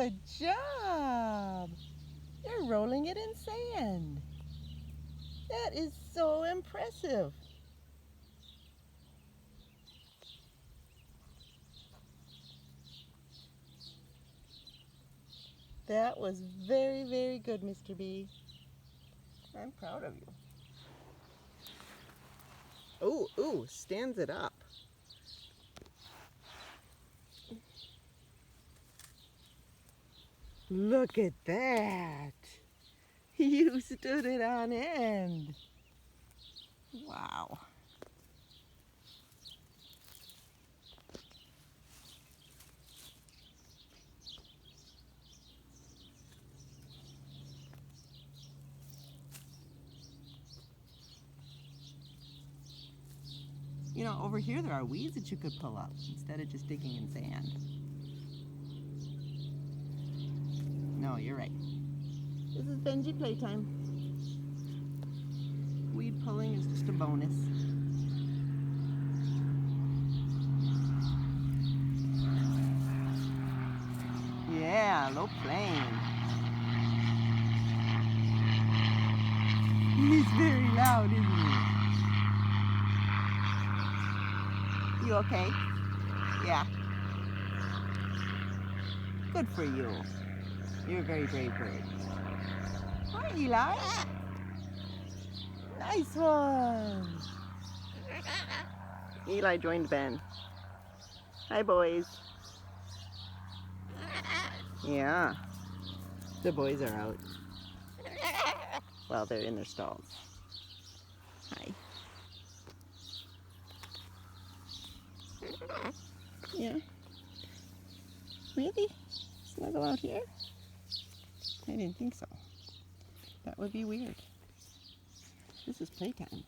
Good job! You're rolling it in sand. That is so impressive. That was very, very good, Mr. B. I'm proud of you. Oh, ooh, stands it up. Look at that. You stood it on end. Wow. You know, over here there are weeds that you could pull up instead of just digging in sand. No, you're right. This is Benji playtime. Weed pulling is just a bonus. Yeah, low plane. He's very loud, isn't he? You okay? Yeah. Good for you. You're a very brave bird. Hi, Eli. Nice one. Eli joined Ben. Hi, boys. Yeah. The boys are out. Well, they're in their stalls. Hi. Yeah. Really? Snuggle out here? I didn't think so. That would be weird. This is playtime.